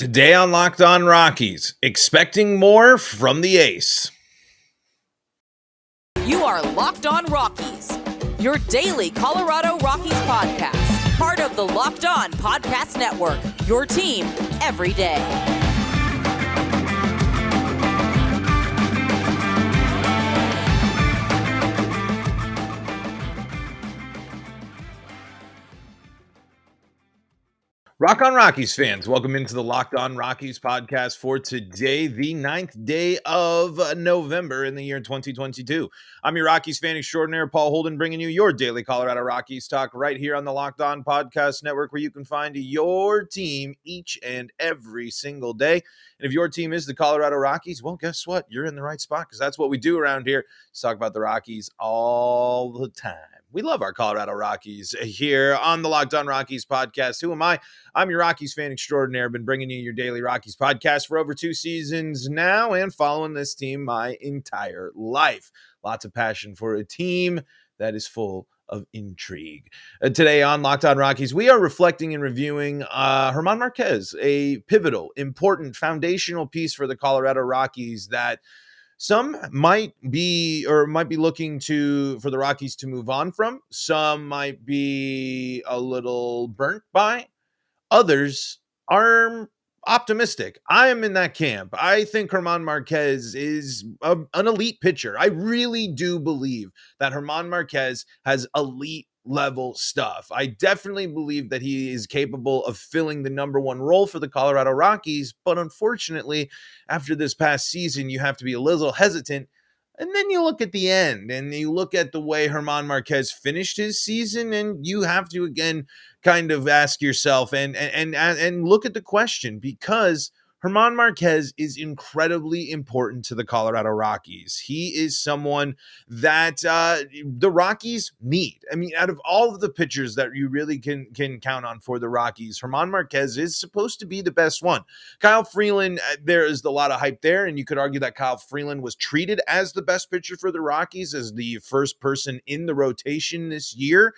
Today on Locked On Rockies, expecting more from the ace. You are Locked On Rockies, your daily Colorado Rockies podcast. Part of the Locked On Podcast Network, your team every day. Rock on Rockies fans, welcome into the Locked On Rockies podcast for today, the 9th day of November in the year 2022. I'm your Rockies fan extraordinaire, Paul Holden, bringing you your daily Colorado Rockies talk right here on the Locked On Podcast Network, where you can find your team each and every single day. And if your team is the Colorado Rockies, well, guess what? You're in the right spot, because that's what we do around here. Let's talk about the Rockies all the time. We love our Colorado Rockies here on the Locked On Rockies podcast. Who am I? I'm your Rockies fan extraordinaire. Been bringing you your daily Rockies podcast for over 2 seasons now and following this team my entire life. Lots of passion for a team that is full of intrigue. Today on Locked On Rockies, we are reflecting and reviewing Germán Márquez, a pivotal, important, foundational piece for the Colorado Rockies that some might be looking for the Rockies to move on from. Some might be a little burnt by. Others are optimistic. I am in that camp. I think Germán Márquez is an elite pitcher. I really do believe that Germán Márquez has elite level stuff. I definitely believe that he is capable of filling the number one role for the Colorado Rockies, but unfortunately, after this past season, you have to be a little hesitant. And then you look at the end and you look at the way Germán Márquez finished his season, and you have to again kind of ask yourself and look at the question, because Germán Márquez is incredibly important to the Colorado Rockies. He is someone that the Rockies need. I mean, out of all of the pitchers that you really can count on for the Rockies, Germán Márquez is supposed to be the best one. Kyle Freeland, there is a lot of hype there, and you could argue that Kyle Freeland was treated as the best pitcher for the Rockies, as the first person in the rotation this year.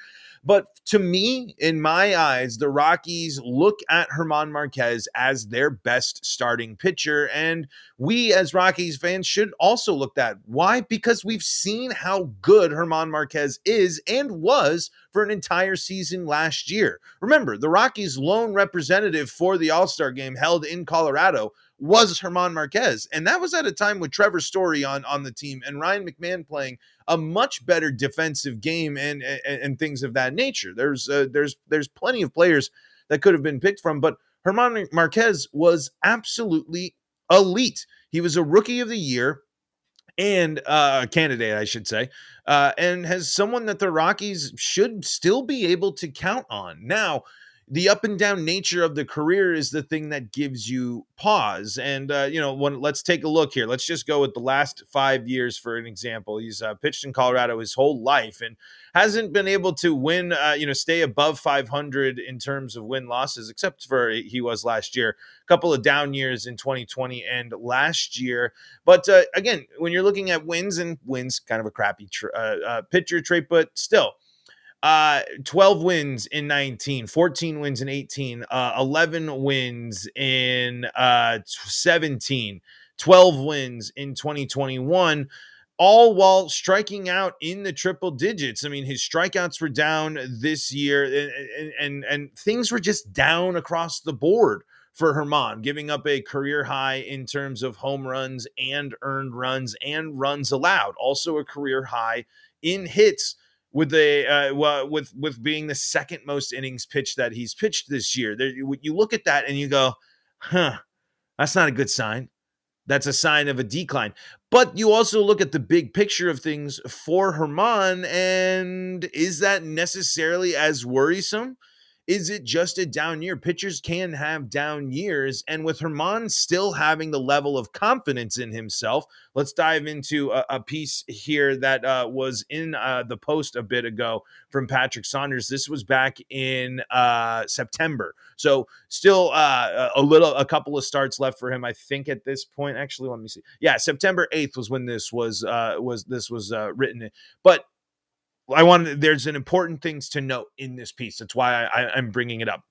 But to me, in my eyes, the Rockies look at Germán Márquez as their best starting pitcher. And we as Rockies fans should also look at that. Why? Because we've seen how good Germán Márquez is and was for an entire season last year. Remember, the Rockies' lone representative for the All-Star game held in Colorado was Germán Márquez. And that was at a time with Trevor Story on the team and Ryan McMahon playing a much better defensive game and things of that nature. There's plenty of players that could have been picked from, but Germán Márquez was absolutely elite. He was a rookie of the year and a candidate, I should say, and has someone that the Rockies should still be able to count on. Now, the up and down nature of the career is the thing that gives you pause. And, let's take a look here. Let's just go with the last 5 years, for an example. He's pitched in Colorado his whole life and hasn't been able to win, stay above 500 in terms of win losses, except for he was last year. A couple of down years in 2020 and last year. But again, when you're looking at wins kind of a crappy pitcher trait, but still. 12 wins in 19, 14 wins in 18, 11 wins in 17, 12 wins in 2021, all while striking out in the triple digits. I mean, his strikeouts were down this year, and things were just down across the board for Germán, giving up a career high in terms of home runs and earned runs and runs allowed. Also a career high in hits, with with being the second most innings pitched that he's pitched this year. You look at that and you go, that's not a good sign. That's a sign of a decline. But you also look at the big picture of things for Germán, and is that necessarily as worrisome? Is it just a down year? Pitchers can have down years, and with Germán still having the level of confidence in himself, let's dive into a piece here that was in the Post a bit ago from Patrick Saunders. This was back in September, so still a couple of starts left for him, I think, at this point. Actually, let me see. Yeah, September 8th was when this was written, but there's an important things to note in this piece. That's why I'm bringing it up.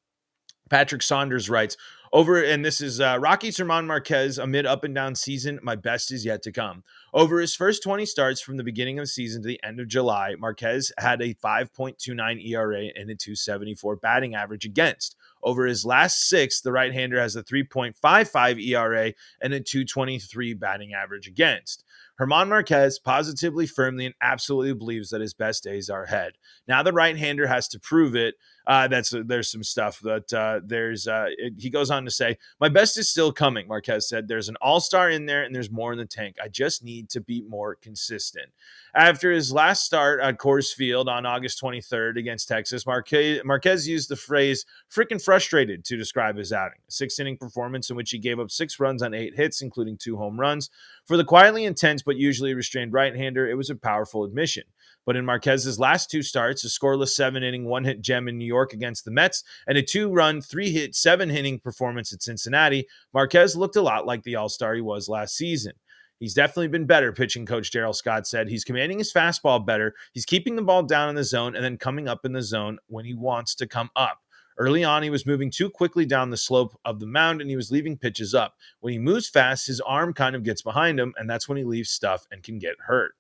Patrick Saunders writes, And this is Rockies Germán Márquez amid up and down season. My best is yet to come. Over his first 20 starts from the beginning of the season to the end of July, Márquez had a 5.29 ERA and a 274 batting average against. Over his last six, the right-hander has a 3.55 ERA and a 223 batting average against. Germán Márquez positively, firmly, and absolutely believes that his best days are ahead. Now the right-hander has to prove it. There's some stuff that he goes on to say, my best is still coming, Márquez said. There's an all-star in there and there's more in the tank. I just need to be more consistent. After his last start at Coors Field on August 23rd against Texas, Márquez used the phrase freaking frustrated to describe his outing. A six-inning performance in which he gave up 6 runs on 8 hits, including 2 home runs. For the quietly intense but usually restrained right-hander, it was a powerful admission. But in Márquez's last 2 starts, a scoreless 7-inning, 1-hit gem in New York against the Mets, and a 2-run, 3-hit, 7-inning performance at Cincinnati, Márquez looked a lot like the all-star he was last season. He's definitely been better, pitching coach Darryl Scott said. He's commanding his fastball better. He's keeping the ball down in the zone and then coming up in the zone when he wants to come up. Early on, he was moving too quickly down the slope of the mound and he was leaving pitches up. When he moves fast, his arm kind of gets behind him, and that's when he leaves stuff and can get hurt.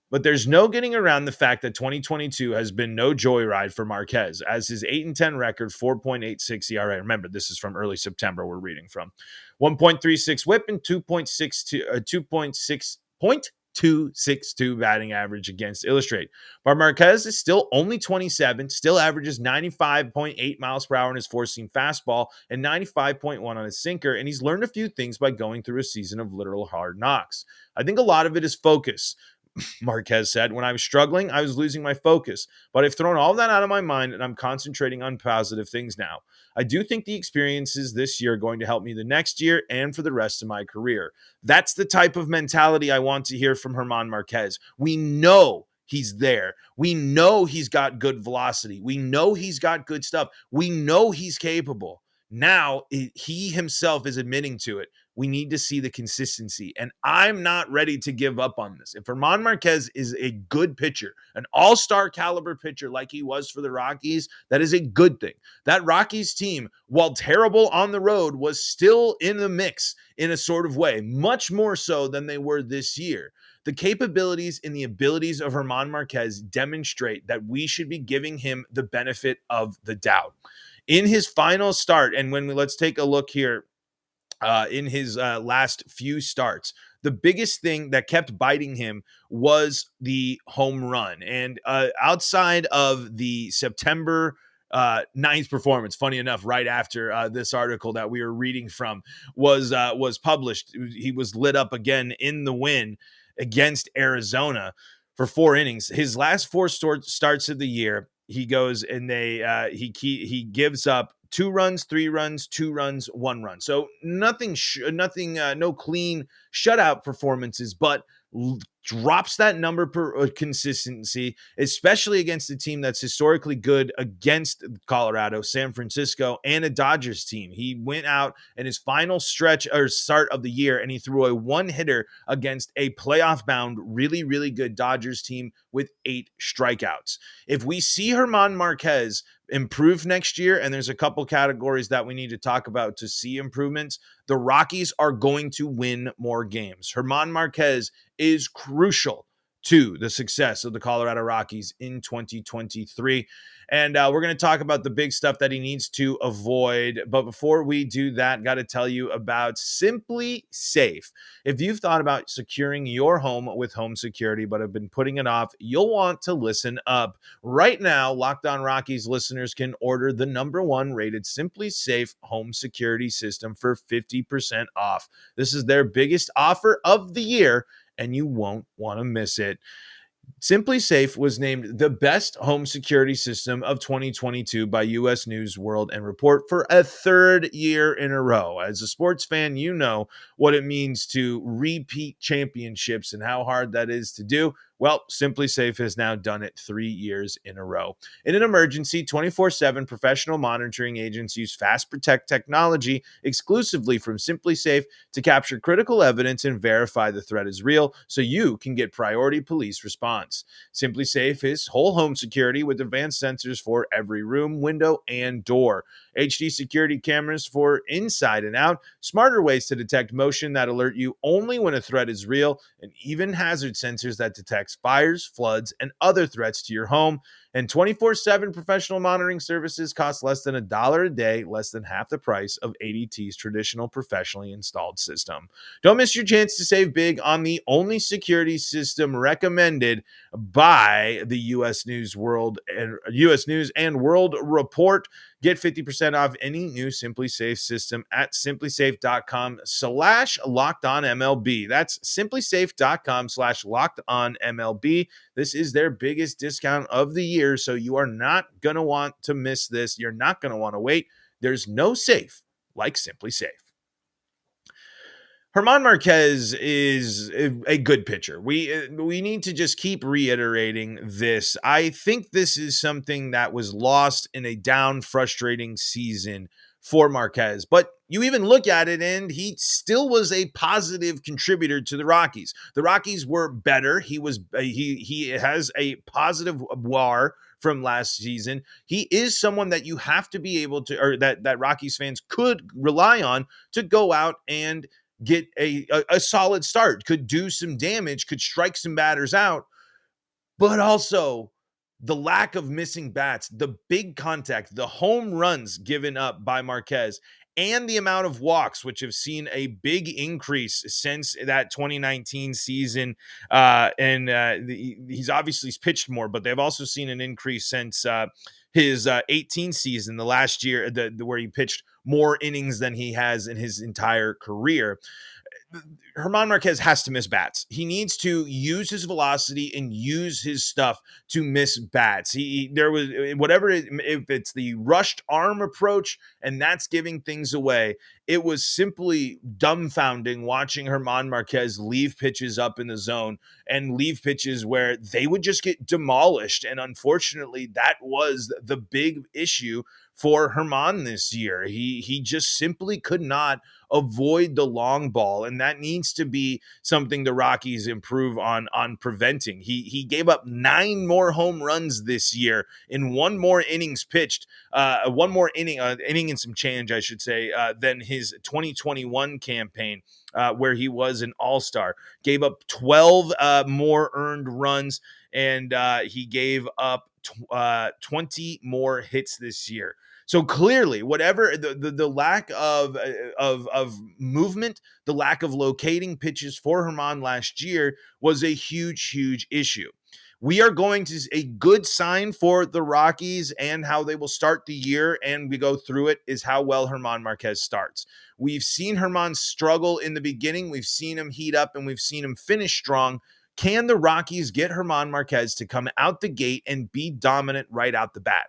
But there's no getting around the fact that 2022 has been no joyride for Márquez, as his 8-10 record, 4.86 ERA. Remember, this is from early September we're reading from. 1.36 whip and 2.62 batting average against illustrate. But Márquez is still only 27, still averages 95.8 miles per hour on his four-seam fastball and 95.1 on his sinker, and he's learned a few things by going through a season of literal hard knocks. I think a lot of it is focus. Márquez said, when I was struggling, I was losing my focus, but I've thrown all that out of my mind and I'm concentrating on positive things now. I do think the experiences this year are going to help me the next year and for the rest of my career. That's the type of mentality I want to hear from Germán Márquez. We know he's there. We know he's got good velocity. We know he's got good stuff. We know he's capable. Now he himself is admitting to it. We need to see the consistency, and I'm not ready to give up on this. If Germán Márquez is a good pitcher, an all-star caliber pitcher like he was for the Rockies, that is a good thing. That Rockies team, while terrible on the road, was still in the mix in a sort of way, much more so than they were this year. The capabilities and the abilities of Germán Márquez demonstrate that we should be giving him the benefit of the doubt. In his final start, and let's take a look here, in his last few starts, the biggest thing that kept biting him was the home run. And outside of the September 9th performance, funny enough, right after this article that we were reading from was published, he was lit up again in the win against Arizona for 4 innings. His last 4 starts of the year, he goes and he gives up 2 runs, 3 runs, 2 runs, 1 run. So no clean shutout performances, but drops that number per consistency, especially against a team that's historically good against Colorado, San Francisco, and a Dodgers team. He went out in his final stretch or start of the year, and he threw a 1-hitter against a playoff-bound, really, really good Dodgers team with 8 strikeouts. If we see Germán Márquez improve next year, and there's a couple categories that we need to talk about to see improvements, the Rockies are going to win more games. Germán Márquez is crucial to the success of the Colorado Rockies in 2023. And we're going to talk about the big stuff that he needs to avoid. But before we do that, got to tell you about SimpliSafe. If you've thought about securing your home with home security but have been putting it off, you'll want to listen up. Right now, Locked On Rockies listeners can order the #1 rated SimpliSafe home security system for 50% off. This is their biggest offer of the year, and you won't want to miss it. SimpliSafe was named the best home security system of 2022 by U.S. News, World, and Report for a 3rd year in a row. As a sports fan, you know what it means to repeat championships and how hard that is to do. Well, SimpliSafe has now done it 3 years in a row. In an emergency, 24/7 professional monitoring agents use Fast Protect technology exclusively from SimpliSafe to capture critical evidence and verify the threat is real so you can get priority police response. SimpliSafe is whole home security with advanced sensors for every room, window, and door. HD security cameras for inside and out, smarter ways to detect motion that alert you only when a threat is real, and even hazard sensors that detects fires, floods, and other threats to your home. And 24/7 professional monitoring services cost less than $1 a day, less than half the price of ADT's traditional professionally installed system. Don't miss your chance to save big on the only security system recommended by the US News and World Report. Get 50% off any new SimpliSafe system at simplisafe.com/lockedonmlb. That's simplisafe.com/lockedonmlb. This is their biggest discount of the year, so you are not going to want to miss this. You're not going to want to wait. There's no safe like SimpliSafe. Germán Márquez is a good pitcher. We need to just keep reiterating this. I think this is something that was lost in a down, frustrating season for Márquez. But you even look at it, and he still was a positive contributor to the Rockies. The Rockies were better. He has a positive WAR from last season. He is someone that you have to be able to, or that Rockies fans could rely on to go out and get a solid start, could do some damage, could strike some batters out, but also the lack of missing bats, the big contact, the home runs given up by Márquez, and the amount of walks, which have seen a big increase since that 2019 season. He's obviously pitched more, but they've also seen an increase since his 18 season, the last year, where he pitched more innings than he has in his entire career. Germán Márquez has to miss bats. He needs to use his velocity and use his stuff to miss bats. There was if it's the rushed arm approach and that's giving things away. It was simply dumbfounding watching Germán Márquez leave pitches up in the zone and leave pitches where they would just get demolished. And unfortunately, that was the big issue for Germán this year. He just simply could not avoid the long ball, and that needs to be something the Rockies improve on preventing. He gave up 9 more home runs this year in one more innings pitched, one more inning and some change, I should say, than his 2021 campaign, where he was an all-star. Gave up 12 more earned runs, and he gave up 20 more hits this year. So clearly, whatever the lack of movement, the lack of locating pitches for Germán last year was a huge issue. We are going to a good sign for the Rockies and how they will start the year, and we go through it, is how well Germán Márquez starts. We've seen Germán struggle in the beginning. We've seen him heat up, and we've seen him finish strong. Can the Rockies get Germán Márquez to come out the gate and be dominant right out the bat?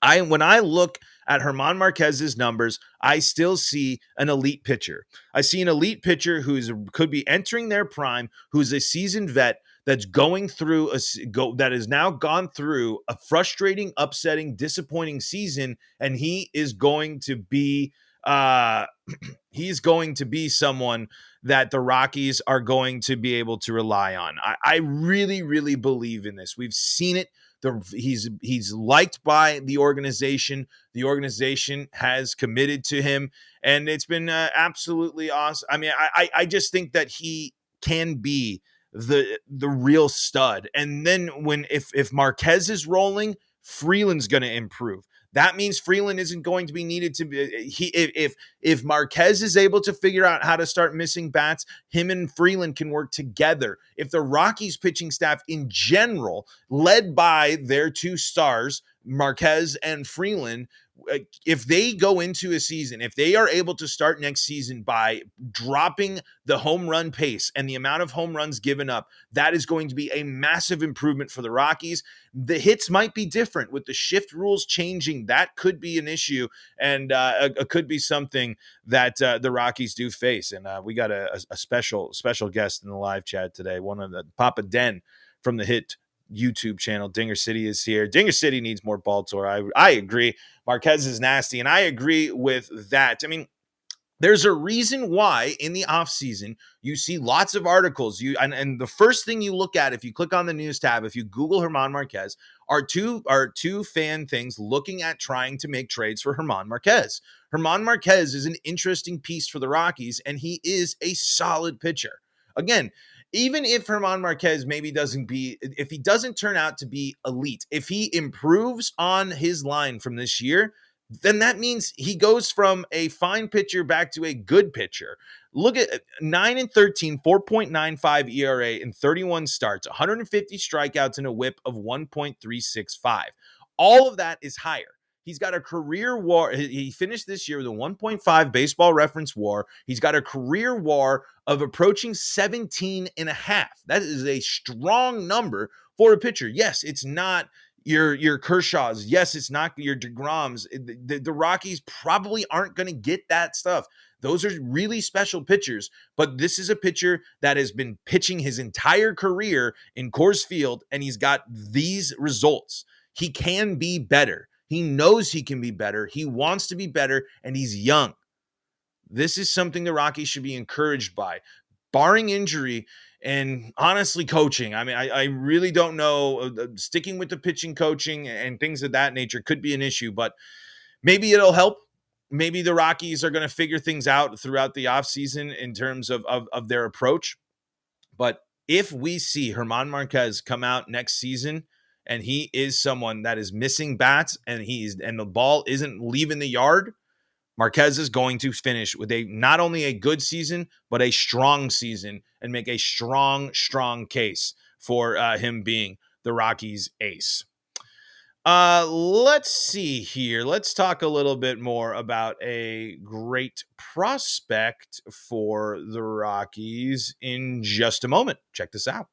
When I look at Germán Márquez's numbers, I still see an elite pitcher. I see an elite pitcher could be entering their prime, who's a seasoned vet that's that has now gone through a frustrating, upsetting, disappointing season, and he is going to be someone that the Rockies are going to be able to rely on. I really believe in this. We've seen it. He's liked by the organization. The organization has committed to him, and it's been absolutely awesome. I mean, I just think that he can be the real stud. And then if Márquez is rolling, Freeland's going to improve. That means Freeland isn't going to be needed to be. If Márquez is able to figure out how to start missing bats, him and Freeland can work together. If the Rockies pitching staff in general, led by their 2 stars, Márquez and Freeland, if they go into a season, if they are able to start next season by dropping the home run pace and the amount of home runs given up, that is going to be a massive improvement for the Rockies. The hits might be different with the shift rules changing. That could be an issue, and could be something that the Rockies do face. And we got a special guest in the live chat today, one of the Papa Den from the hit YouTube channel. Dinger City is here. Dinger City needs more Baltimore. I agree. Marquez is nasty, and I agree with that. I mean, there's a reason why in the offseason you see lots of articles. And the first thing you look at if you click on the news tab, if you Google Germán Márquez, are two fan things looking at trying to make trades for Germán Márquez. Germán Márquez is an interesting piece for the Rockies, and he is a solid pitcher. Again, even if Germán Márquez if he doesn't turn out to be elite, if he improves on his line from this year, then that means he goes from a fine pitcher back to a good pitcher. Look at 9-13, 4.95 ERA in 31 starts, 150 strikeouts, and a whip of 1.365. All of that is higher. He's got a career WAR. He finished this year with a 1.5 baseball reference WAR. He's got a career WAR of approaching 17 and a half. That is a strong number for a pitcher. Yes, it's not your Kershaws. Yes, it's not your DeGroms. The Rockies probably aren't going to get that stuff. Those are really special pitchers, but this is a pitcher that has been pitching his entire career in Coors Field, and he's got these results. He can be better. He knows he can be better. He wants to be better, and he's young. This is something the Rockies should be encouraged by. Barring injury, and honestly, coaching. I mean, I really don't know. Sticking with the pitching coaching and things of that nature could be an issue, but maybe it'll help. Maybe the Rockies are going to figure things out throughout the offseason in terms of their approach. But if we see Germán Márquez come out next season and he is someone that is missing bats and the ball isn't leaving the yard, Marquez is going to finish with not only a good season, but a strong season and make a strong case for him being the Rockies' ace. Let's see here. Let's talk a little bit more about a great prospect for the Rockies in just a moment. Check this out.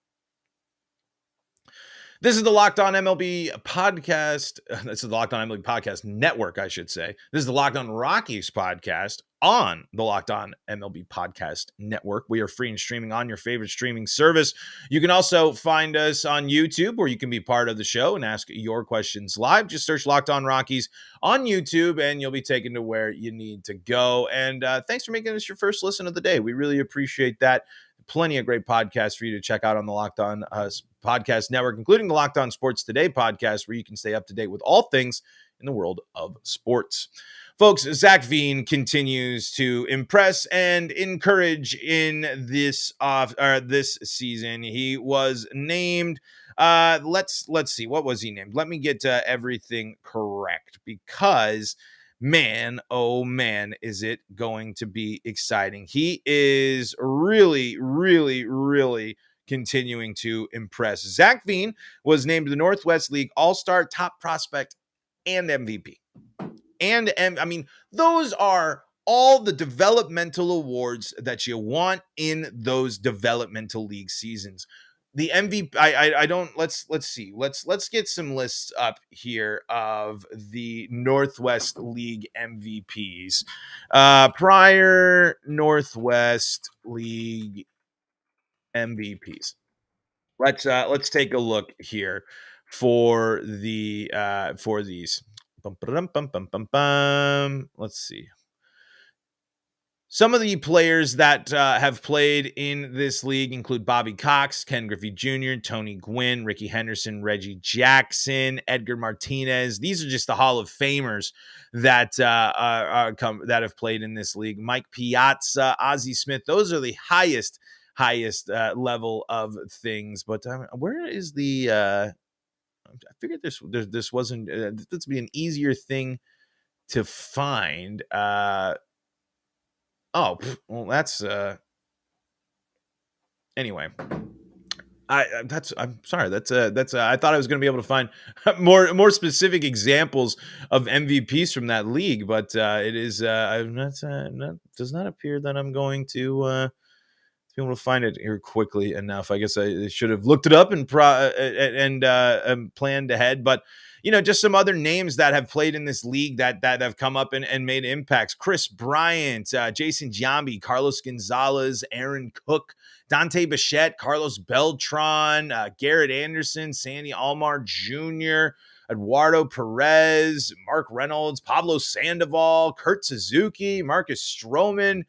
This is the Locked On MLB podcast. This is the Locked On MLB podcast network, I should say. This is the Locked On Rockies podcast on the Locked On MLB podcast network. We are free and streaming on your favorite streaming service. You can also find us on YouTube, where you can be part of the show and ask your questions live. Just search Locked On Rockies on YouTube, and you'll be taken to where you need to go. And thanks for making this your first listen of the day. We really appreciate that. Plenty of great podcasts for you to check out on the Locked On podcast network, including the Locked On Sports Today podcast, where you can stay up to date with all things in the world of sports. Folks, Zach Veen continues to impress and encourage in this season. He was named. Let's see, what was he named? Let me get everything correct, because man, oh man, is it going to be exciting. He is really continuing to impress. Zach Veen was named the Northwest League All-Star Top Prospect and MVP. I mean, those are all the developmental awards that you want in those developmental league seasons. The MVP, I don't, let's see. Let's get some lists up here of the Northwest League MVPs. Prior Northwest League MVPs. Let's take a look here for these. Let's see. Some of the players that have played in this league include Bobby Cox, Ken Griffey Jr., Tony Gwynn, Ricky Henderson, Reggie Jackson, Edgar Martinez. These are just the Hall of Famers that that have played in this league. Mike Piazza, Ozzie Smith. Those are the highest level of things. But where is the? I figured this wasn't. This would be an easier thing to find. Oh, well, that's anyway. I'm sorry. That's I thought I was going to be able to find more specific examples of MVPs from that league, but it is does not appear that I'm going to be able to find it here quickly enough. I guess I should have looked it up and planned ahead, but just some other names that have played in this league that have come up and made impacts. Chris Bryant, Jason Giambi, Carlos Gonzalez, Aaron Cook, Dante Bichette, Carlos Beltran, Garrett Anderson, Sandy Alomar Jr., Eduardo Perez, Mark Reynolds, Pablo Sandoval, Kurt Suzuki, Marcus Stroman,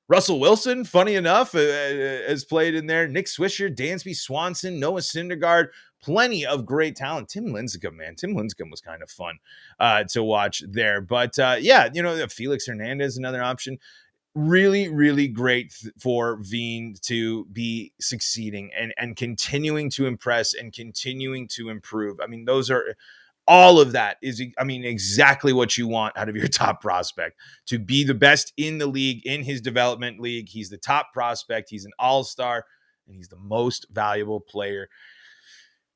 Russell Wilson, funny enough, has played in there. Nick Swisher, Dansby Swanson, Noah Syndergaard, plenty of great talent. Tim Lincecum, man. Tim Lincecum was kind of fun to watch there. But Felix Hernandez, another option. Really, really great for Veen to be succeeding and continuing to impress and continuing to improve. I mean, all of that is, exactly what you want out of your top prospect, to be the best in the league, in his development league. He's the top prospect. He's an all-star, and he's the most valuable player.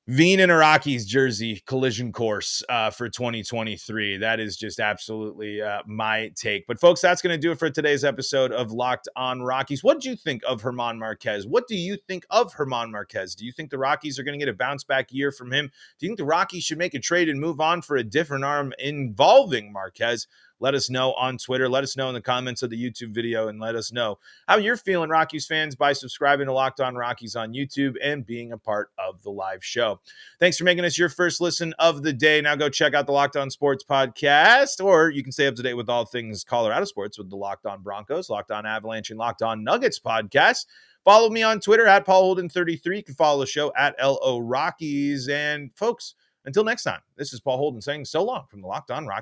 Veen in a Rockies jersey collision course for 2023. That is just absolutely my take. But folks, that's going to do it for today's episode of Locked On Rockies. What do you think of Germán Márquez? What do you think of Germán Márquez? Do you think the Rockies are going to get a bounce back year from him? Do you think the Rockies should make a trade and move on for a different arm involving Márquez? Let us know on Twitter. Let us know in the comments of the YouTube video, and let us know how you're feeling, Rockies fans, by subscribing to Locked On Rockies on YouTube and being a part of the live show. Thanks for making us your first listen of the day. Now go check out the Locked On Sports podcast, or you can stay up to date with all things Colorado sports with the Locked On Broncos, Locked On Avalanche, and Locked On Nuggets podcast. Follow me on Twitter at PaulHolden33. You can follow the show at LO Rockies. And folks, until next time, this is Paul Holden saying so long from the Locked On Rockies